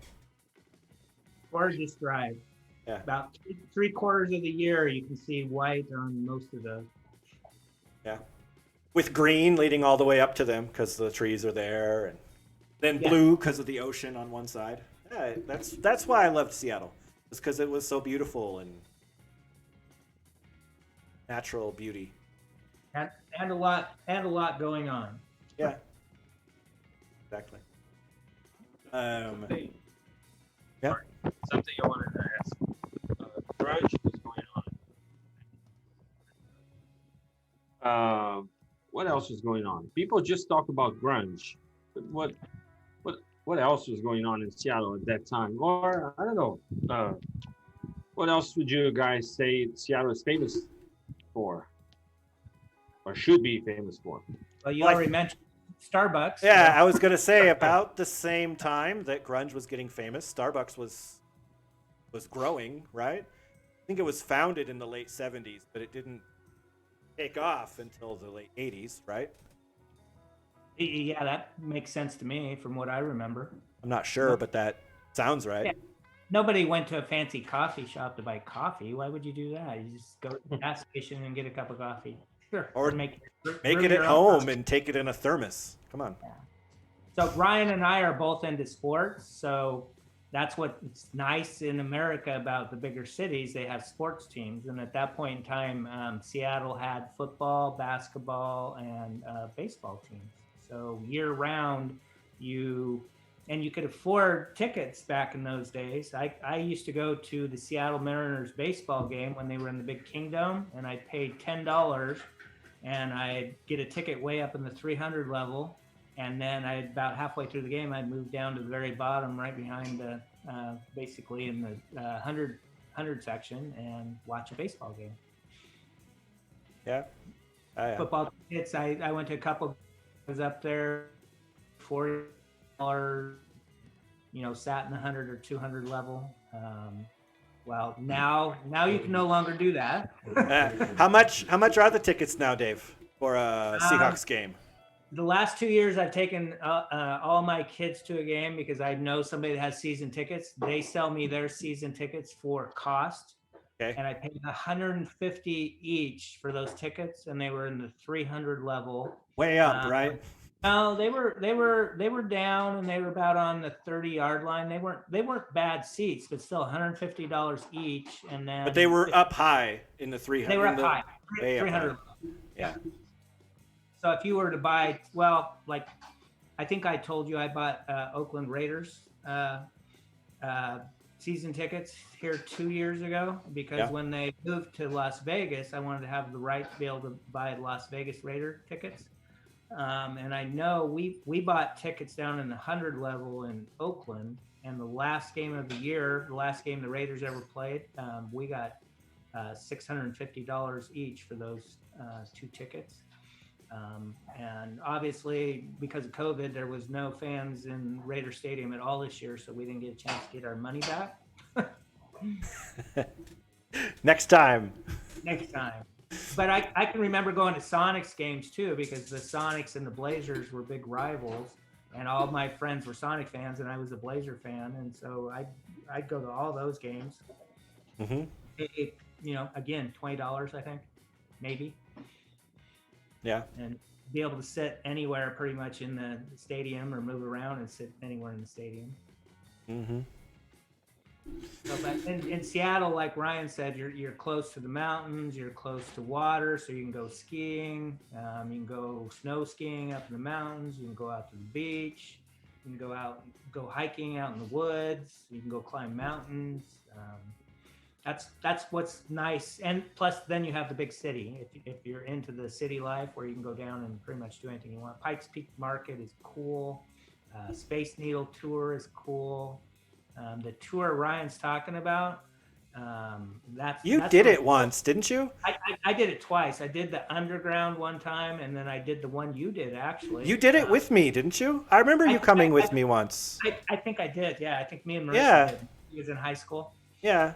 Gorgeous drive. Yeah. About 3/4 of the year, you can see white on most of those. Yeah. With green leading all the way up to them because the trees are there, and then blue because of the ocean on one side. Yeah, that's why I loved Seattle. It's because it was so beautiful and natural beauty. And a lot going on. Yeah, exactly. Something, Yeah. something I wanted to ask. Grunge was going on. What else was going on? People just talk about grunge, but what else was going on in Seattle at that time? Or I don't know. What else would you guys say Seattle is famous for, or should be famous for? Well, you Well, already mentioned Starbucks. Yeah, so- I was gonna say about the same time that grunge was getting famous, Starbucks was growing, right? I think it was founded in the late '70s, but it didn't take off until the late '80s, right? Yeah, that makes sense to me from what I remember. I'm not sure, but that sounds right. Yeah. Nobody went to a fancy coffee shop to buy coffee. Why would you do that? You just go to the gas station and get a cup of coffee. Sure. Or make Make brew it your at own home coffee. and take it in a thermos. Come on. So Ryan and I are both into sports. So that's what's nice in America about the bigger cities. They have sports teams. And at that point in time, Seattle had football, basketball, and baseball teams. So year round, you could afford tickets back in those days. I used to go to the Seattle Mariners baseball game when they were in the Big Kingdom, and I paid $10, and I'd get a ticket way up in the 300 level, and then I about halfway through the game, I'd move down to the very bottom, right behind the basically in the 100 section, and watch a baseball game. Yeah. Football tickets, I went to a couple. I was up there, $40, sat in the 100 or 200 level. Well, now you can no longer do that. How much are the tickets now, Dave, for a Seahawks game? The last 2 years, I've taken all my kids to a game because I know somebody that has season tickets. They sell me their season tickets for cost. Okay. And I paid $150 each for those tickets, and they were in the 300 level. Way up, right? No, they were down, and they were about on the 30-yard line. They weren't bad seats, but still $150 each. And then But they were up high in the 300. They were up high, way up 300. high. Yeah. So if you were to buy, well, like I think I told you I bought Oakland Raiders season tickets here 2 years ago because when they moved to Las Vegas, I wanted to have the right to be able to buy Las Vegas Raider tickets. And I know we bought tickets down in the 100 level in Oakland, and the last game of the year, the last game the Raiders ever played, we got $650 each for those two tickets. And obviously, because of COVID, there was no fans in Raider Stadium at all this year, so we didn't get a chance to get our money back. Next time. Next time. But I can remember going to Sonics games too, because the Sonics and the Blazers were big rivals, and all my friends were Sonic fans, and I was a Blazer fan, and so I'd go to all those games. Mm-hmm. Again, $20, I think, maybe. Yeah. And be able to sit anywhere pretty much in the stadium or move around and sit anywhere in the stadium. Mm-hmm. So, but in Seattle, like Ryan said, you're close to the mountains, you're close to water, so you can go skiing, you can go snow skiing up in the mountains, you can go out to the beach, you can go hiking out in the woods, you can go climb mountains. That's what's nice, and plus then you have the big city. If you're into the city life, where you can go down and pretty much do anything you want. Pikes Peak Market is cool. Space Needle Tour is cool. The tour Ryan's talking about, that's did it once, didn't you? I did it twice. I did the underground one time, and then I did the one you did actually. You did it with me, didn't you? I remember you coming with me once. I think I did. Yeah, I think me and Marissa did. He was in high school. Yeah.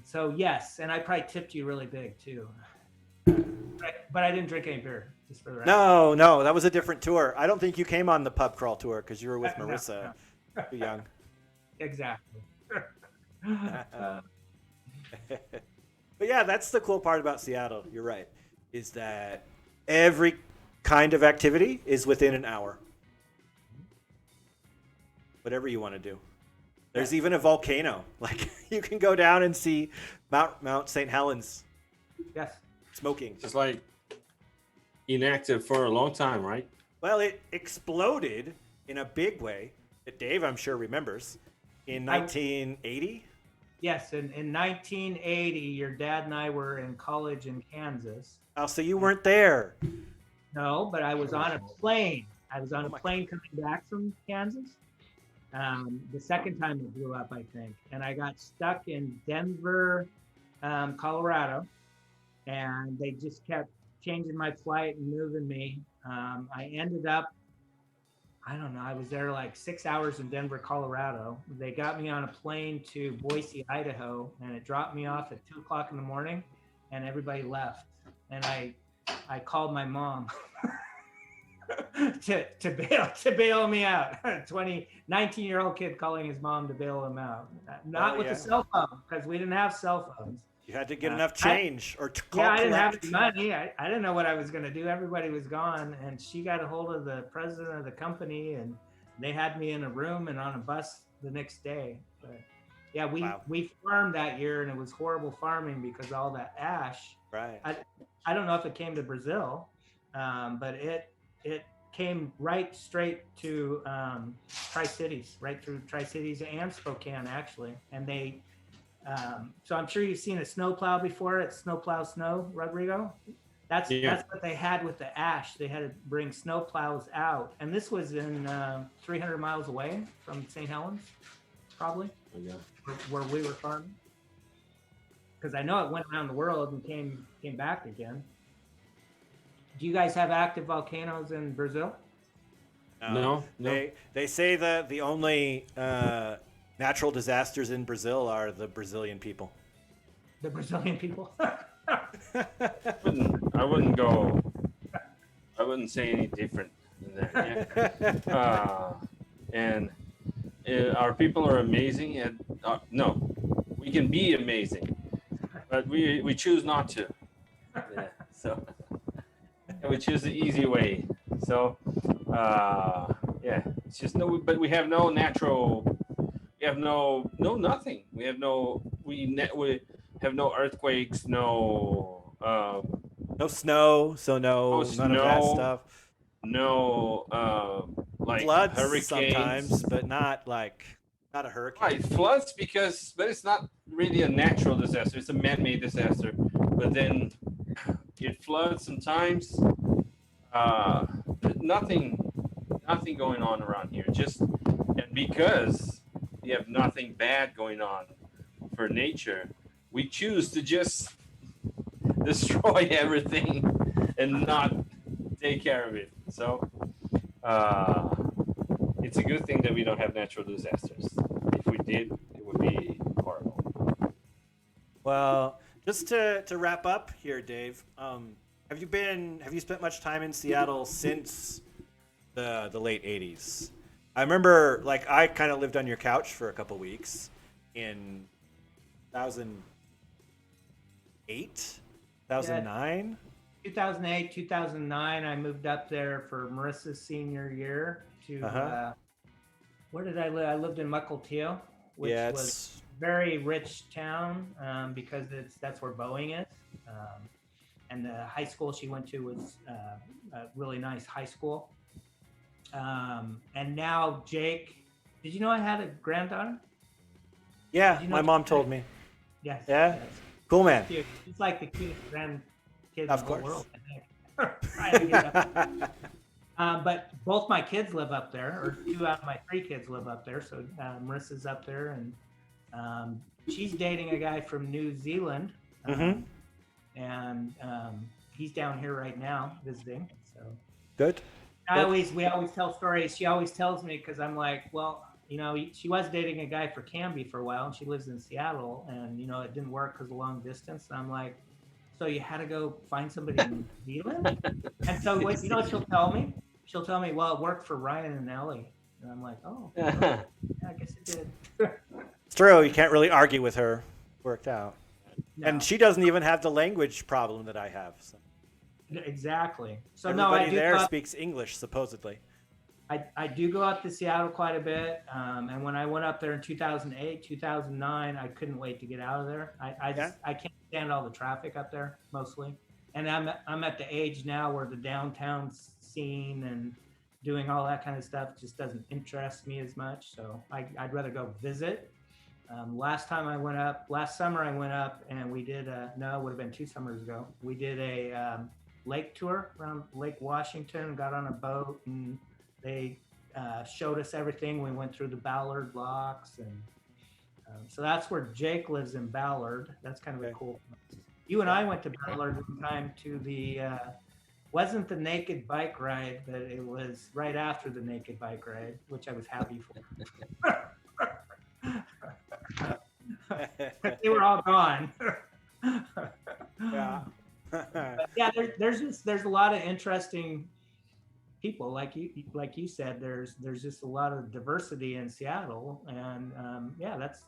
So yes, and I probably tipped you really big too. But I didn't drink any beer, just for the record. No, that was a different tour. I don't think you came on the pub crawl tour because you were with Marissa. No. Too young. Exactly. But yeah, that's the cool part about Seattle. You're right, is that every kind of activity is within an hour. whatever you want to do. There's even a volcano. Like you can go down and see Mount St. Helens Yes. smoking. Just like inactive for a long time, right? Well, it exploded in a big way that Dave, I'm sure, remembers in 1980. Yes, in 1980, your dad and I were in college in Kansas. Oh, so you weren't there. No, but I was on a plane. I was on Oh a my plane coming back from Kansas. The second time it blew up, I think. And I got stuck in Denver, Colorado. And they just kept changing my flight and moving me. I ended up, I don't know, I was there like 6 hours in Denver, Colorado. They got me on a plane to Boise, Idaho, and it dropped me off at 2:00 in the morning, and everybody left. And I called my mom to bail me out. 19-year-old kid calling his mom to bail him out. Not with a cell phone, because we didn't have cell phones. You had to get enough change or to call I didn't have collect. any money. I didn't know what I was going to do. Everybody was gone, and she got a hold of the president of the company, and they had me in a room and on a bus the next day. But yeah, we farmed that year, and it was horrible farming because all that ash. Right. I don't know if it came to Brazil, but it came right straight to Tri-Cities, right through Tri-Cities and Spokane, actually. And they, so I'm sure you've seen a snowplow before. It's snowplow snow, Rodrigo. That's what they had with the ash. They had to bring snowplows out. And this was in 300 miles away from St. Helens, probably, where we were farming. Because I know it went around the world and came back again. Do you guys have active volcanoes in Brazil? No. They say that the only natural disasters in Brazil are the Brazilian people. The Brazilian people? I wouldn't say any different than that. Yeah. And our people are amazing. And no, we can be amazing, but we choose not to. Yeah, so we choose the easy way. So yeah, it's just but we have no natural. We have no nothing. We have no we have no earthquakes, no snow, so none of that stuff. No like floods hurricanes sometimes, but not a hurricane. Right, floods but it's not really a natural disaster. It's a man-made disaster. But then it floods sometimes. Nothing going on around here. And because you have nothing bad going on for nature, we choose to just destroy everything and not take care of it. So it's a good thing that we don't have natural disasters. If we did, it would be horrible. Well, just to wrap up here, Dave, have you spent much time in Seattle since the late 80s? I remember, I kind of lived on your couch for a couple weeks in 2008, 2009. 2008, 2009, I moved up there for Marissa's senior year to, where did I live? I lived in Mukilteo, which was a very rich town because that's where Boeing is. And the high school she went to was a really nice high school. And now Jake, did you know I had a granddaughter? Yeah, you know my mom told me. Yes. Yeah? Yes. Cool, man. He's like the cutest grandkid in Of the whole course. world, I think. Trying to get up. But both my kids live up there, or 2 out of my 3 kids live up there. So Marissa's up there, and she's dating a guy from New Zealand. And he's down here right now visiting. So Good. we always tell stories. She always tells me, because I'm like, well, she was dating a guy for Canby for a while, and she lives in Seattle, and it didn't work because of long distance. And I'm like, so you had to go find somebody in New Zealand? And so what she'll tell me? She'll tell me, well, it worked for Ryan and Ellie. And I'm like, oh, yeah, I guess it did. It's true. You can't really argue with her. Worked out. No. And she doesn't even have the language problem that I have. So. Exactly. So Everybody I do there speaks English, supposedly. I do go up to Seattle quite a bit. And when I went up there in 2008, 2009, I couldn't wait to get out of there. I can't stand all the traffic up there mostly. And I'm at the age now where the downtown scene and doing all that kind of stuff just doesn't interest me as much. So I'd rather go visit. Last summer I went up and we did no, it would have been 2 summers ago. We did a lake tour around Lake Washington, got on a boat, and they showed us everything. We went through the Ballard locks, and so that's where Jake lives, in Ballard. That's kind of a cool place. You and I went to Ballard one time to the wasn't the naked bike ride, but it was right after the naked bike ride, which I was happy for. They were all gone. Yeah. But yeah, there's a lot of interesting people, like you said. There's just a lot of diversity in Seattle, and yeah, that's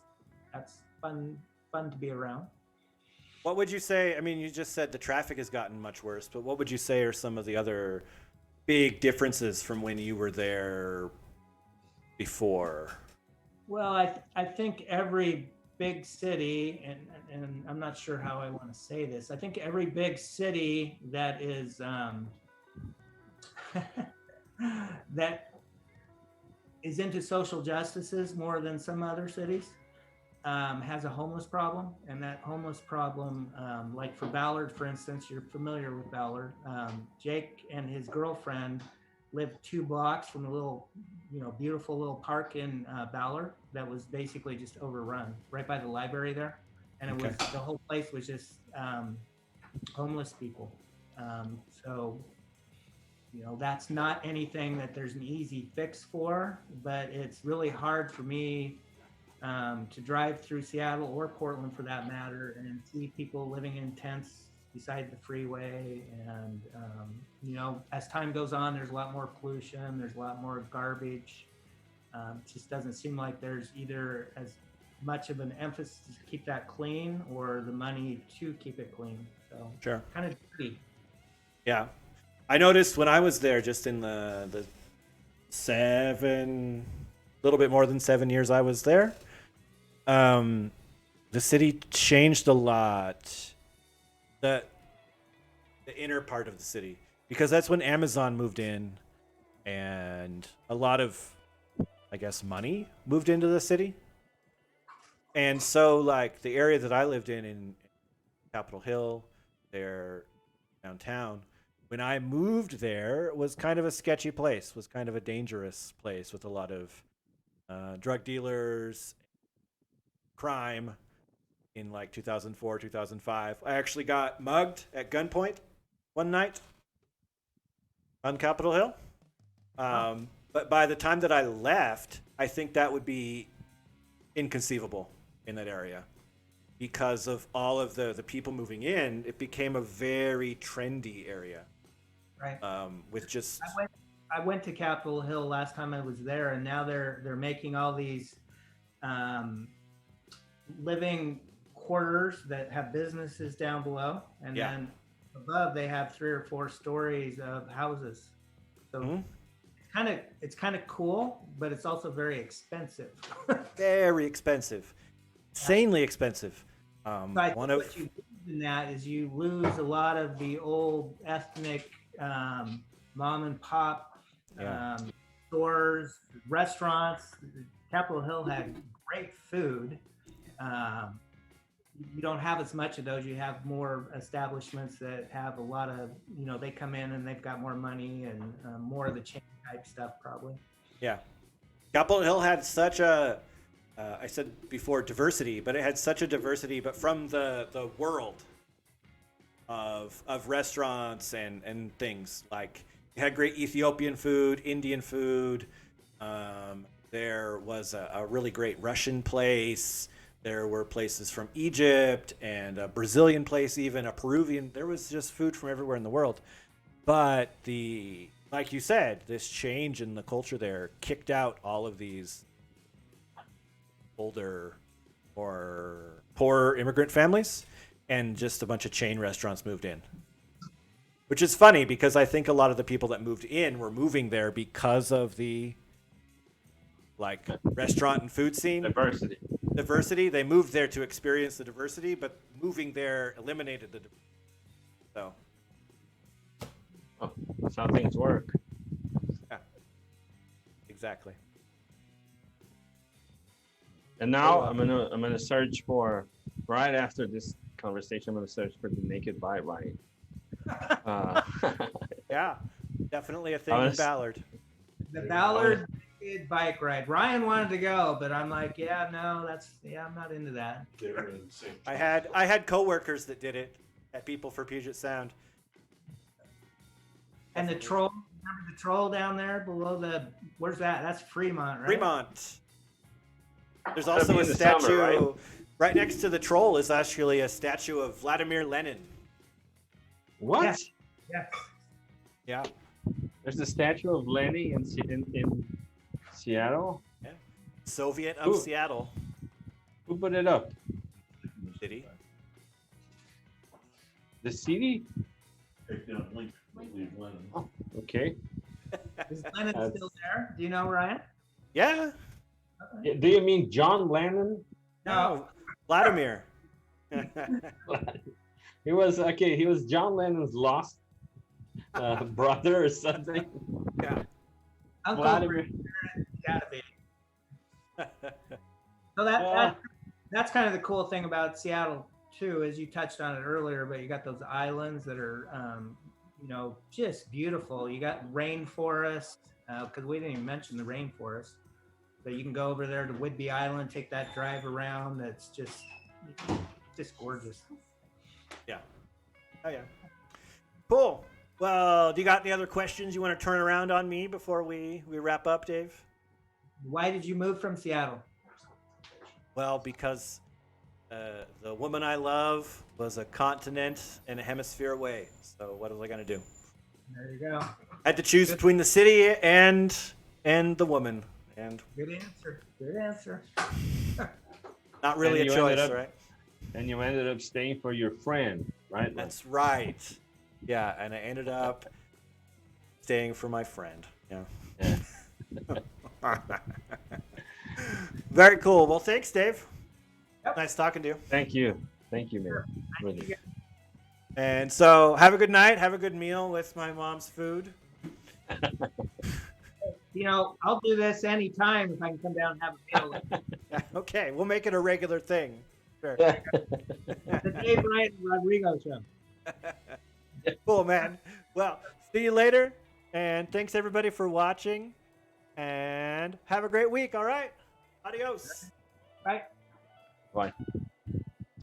fun to be around. What would you say? I mean, you just said the traffic has gotten much worse, but what would you say are some of the other big differences from when you were there before? Well, I think every big city, and I'm not sure how I want to say this. I think every big city that is that is into social justices more than some other cities has a homeless problem, and that homeless problem, like for Ballard, for instance, you're familiar with Ballard. Jake and his girlfriend lived 2 blocks from a little, beautiful little park in Ballard that was basically just overrun right by the library there. And it was, the whole place was just homeless people. So, that's not anything that there's an easy fix for, but it's really hard for me to drive through Seattle or Portland for that matter and see people living in tents beside the freeway. And, as time goes on, there's a lot more pollution, there's a lot more garbage. It just doesn't seem like there's either as much of an emphasis to keep that clean or the money to keep it clean. So Sure. Kind of dirty. Yeah. I noticed when I was there, just in the little bit more than 7 years I was there, the city changed a lot. The inner part of the city, because that's when Amazon moved in, and a lot of, I guess, money moved into the city. And so, like, the area that I lived in Capitol Hill, there downtown, when I moved there, was kind of a sketchy place, was kind of a dangerous place with a lot of drug dealers, crime. In like 2004, 2005, I actually got mugged at gunpoint one night on Capitol Hill. But by the time that I left, I think that would be inconceivable in that area. Because of all of the people moving in, it became a very trendy area. Right. With just I went to Capitol Hill last time I was there, and now they're making all these living quarters that have businesses down below, and then above they have 3 or 4 stories of houses. So it's kind of cool, but it's also very expensive. Very expensive, insanely expensive. What you lose in that is you lose a lot of the old ethnic mom and pop stores, restaurants. Capitol Hill had great food. You don't have as much of those. You have more establishments that have a lot of, they come in and they've got more money and more of the chain type stuff probably. Yeah. Capitol Hill had such a, I said before diversity, but it had such a diversity, but from the world of restaurants and things. Like, it had great Ethiopian food, Indian food. There was a really great Russian place. There were places from Egypt and a Brazilian place, even a Peruvian. There was just food from everywhere in the world. But like you said, this change in the culture there kicked out all of these older or poor immigrant families, and just a bunch of chain restaurants moved in, which is funny because I think a lot of the people that moved in were moving there because of the like restaurant and food scene diversity. They moved there to experience the diversity, but moving there eliminated the diversity. So that's how things work. yeah, exactly. And now I'm gonna search for, right after this conversation, I'm gonna search for the naked bike ride. Yeah, definitely a thing in Ballard. The Ballard bike ride. Ryan wanted to go, but I'm like, yeah, no, I'm not into that. I had coworkers that did it at People for Puget Sound. And the troll, remember the troll down there below where's that? That's Fremont, right? Fremont. There's also a statue summer, right next to the troll is actually a statue of Vladimir Lenin. What? Yes. Yes. Yeah. There's a statue of Lenny in Seattle. Yeah. Soviet of Seattle. Who put it up? City. The city? Oh, okay. Is Lennon still there? Do you know, Ryan? Yeah. Do you mean John Lennon? No. Vladimir. He was John Lennon's lost brother or something. Yeah. Uncle Vladimir. Gotta be. So that's kind of the cool thing about Seattle too, as you touched on it earlier. But you got those islands that are, just beautiful. You got rainforest because we didn't even mention the rainforest. But you can go over there to Whidbey Island, take that drive around. That's just gorgeous. Yeah. Oh yeah. Cool. Well, do you got any other questions you want to turn around on me before we wrap up, Dave? Why did you move from Seattle? Well, because the woman I love was a continent and a hemisphere away. So what was I going to do? There you go. I had to choose between the city and the woman. And Good answer. Good answer. not really a choice, right? And you ended up staying for your friend, right? That's right. Yeah, and I ended up staying for my friend. Yeah. Very cool. Well, thanks, Dave. Yep. Nice talking to you. Thank you, man. Sure. Really. And so, have a good night. Have a good meal with my mom's food. I'll do this anytime if I can come down and have a meal. Okay, we'll make it a regular thing. Sure. The Dave Ryan and Rodrigo show. Cool, man. Well, see you later. And thanks, everybody, for watching. And have a great week, all right? Adios. Bye. Bye.